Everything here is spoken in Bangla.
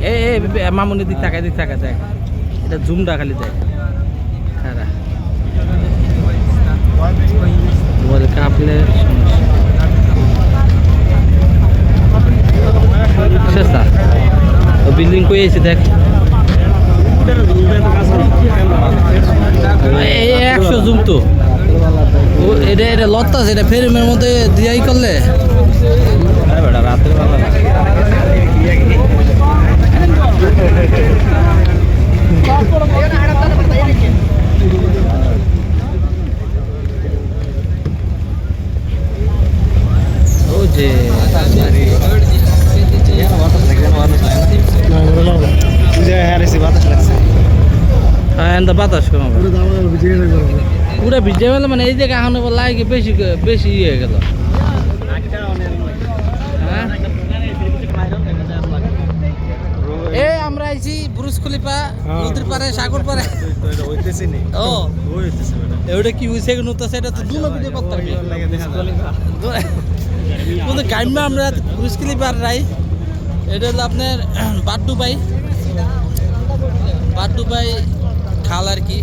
এ মামুনের দিক থাকা দেখ এটা জুমটা খালি দেখ খারা মোবাইল কাঁপলে সমস্যা বিল্ডিং কই এসে দেখ 100 জুম তো এটা লত্তা এটা ফেরমের মধ্যে দিয়াই করলে রাতের বেলা ও যে বাতাস পুরা ভিজে গেল মানে এই জায়গায় এখন লাগে বেশি ইয়ে গেল এই আমরা আইছি ব্রুজ খলিফা নদীর পারে সাগর পারে ও এটা কি হইছে নতুন সেটা তো দুনো ভিডিও করতে হবে কিন্তু গাইমা আমরা ব্রুজ খলিফার রাই এটা হলো আপনার বাড্ডুবাই খাল আর কি